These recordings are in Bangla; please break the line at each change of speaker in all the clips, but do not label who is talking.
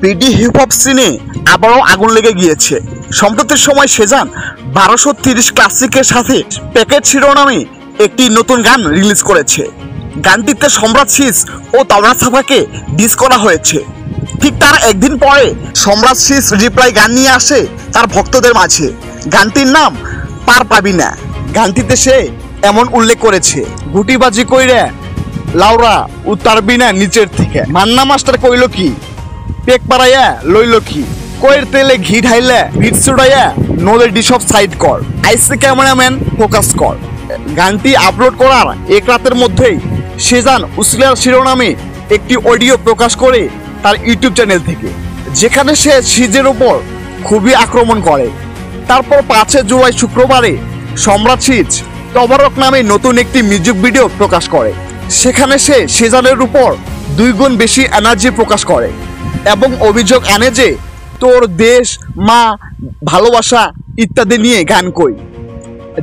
বিডি হিপ হপ সিনে আবারও আগুন লেগে গিয়েছে। সম্প্রতির সময় সেজান 1230 ক্লাসিকের সাথে প্যাকেট শিরোনামে একটি নতুন গান রিলিজ করেছে। গানটিতে সম্রাট শীষ ও তাওরাত সাফাকে ডিস করা হয়েছে। ঠিক তার একদিন পরে সম্রাট শীষ রিপ্লাই গান নিয়ে আসে তার ভক্তদের মাঝে। গানটির নাম পার পাবি না। গানটিতে সে এমন উল্লেখ করেছে, গুটিবাজি কইরা লাউরা উতারবি না নিচের থেকে, মান্না মাস্টার কইল কি, পেক পাড়াইয়া লইল কি, কয়ের তেলে ঘি ঢাইলা ভিট ছুড়াইয়া নোলে ডিসব সাইড কর, আইসি ক্যামেরাম্যান ফোকাস কর। গানটি আপলোড করার এক রাতের মধ্যেই সেজান উসিলার শিরোনামে একটি অডিও প্রকাশ করে তার ইউটিউব চ্যানেল থেকে, যেখানে সে সিজের উপর খুবই আক্রমণ করে। তারপর 5 জুলাই শুক্রবারে সম্রাট শীষ তবরক নামে নতুন একটি মিউজিক ভিডিও প্রকাশ করে। সেখানে সে সেজানের উপর 2 গুণ বেশি এনার্জি প্রকাশ করে এবং অভিযোগ আনে যে তোর দেশ, মা, ভালোবাসা ইত্যাদি নিয়ে গান কই,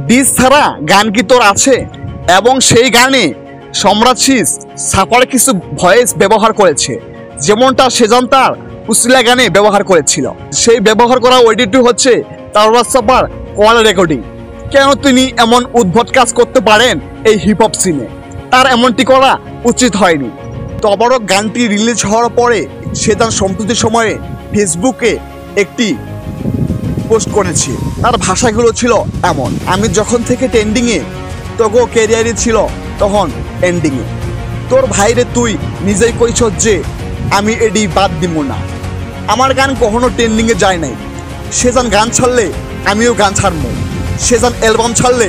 ডিস ছাড়া গান কি তোর আছে? এবং সেই গানে সম্রাট শীষ সাফার কিছু ভয়েস ব্যবহার করেছে, যেমনটা সেজান তার উসিলা গানে ব্যবহার করেছিল। সেই ব্যবহার করা অডিওটি হচ্ছে তাওরাত সাফার কল রেকর্ডিং। কেন তিনি এমন উদ্ভট কাজ করতে পারেন এই হিপ হপ সিনে? তার এমনটি করা উচিত হয়নি। তবরক গানটি রিলিজ হওয়ার পরে সেজান সম্প্রতি সময়ে ফেসবুকে একটি পোস্ট করেছে। তার ভাষাগুলো ছিল এমন, আমি যখন থেকে ট্রেন্ডিংয়ে, তোগো ক্যারিয়ারই ছিল তখন এন্ডিংয়ে, তোর ভাইরে তুই নিজেই কইছ যে আমি এডি বাদ দিব না, আমার গান কখনো ট্রেন্ডিংয়ে যায় নাই, সেজান গান ছাড়লে আমিও গান ছাড়বো, সেজান অ্যালবাম ছাড়লে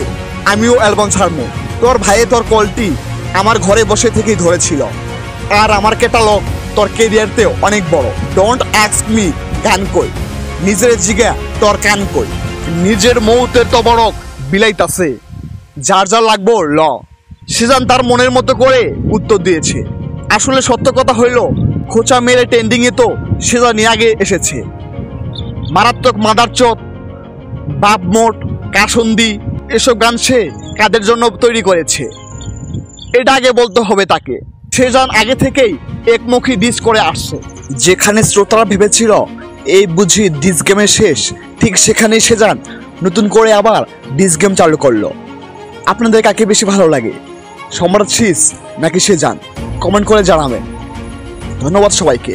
আমিও অ্যালবাম ছাড়বো, তোর ভাইয়ে তোর কলটি আমার ঘরে বসে থেকেই ধরেছিল, আর আমার ক্যাটালগ তোর ক্যারিয়ারতেও অনেক বড়, ডোন্ট আস্ক মি গান কই, নিজের জিগা তোর কান কই, নিজের মৌতের তবরক বিলাইতাছে, যার যা লাগবো ল। সেজান তার মনের মতো করে উত্তর দিয়েছে। আসলে সত্য কথা হইল, খোঁচা মেরে ট্রেন্ডিংয়ে তো সেজানই আগে এসেছে। মারাত্মক মাদারচোদ, বাপ মোট, কাসন্দি এসব গান সে কাদের জন্য তৈরি করেছে এটা আগে বলতে হবে তাকে। সেজান আগে থেকেই একমুখী ডিস করে আসছে। যেখানে শ্রোতারা ভেবেছিল এই বুঝি ডিস গেমের শেষ, ঠিক সেখানেই সেজান নতুন করে আবার ডিস গেম চালু করলো। আপনাদের কাকে বেশি ভালো লাগে, সম্রাট শীষ নাকি সেজান? কমেন্ট করে জানাবেন। ধন্যবাদ সবাইকে।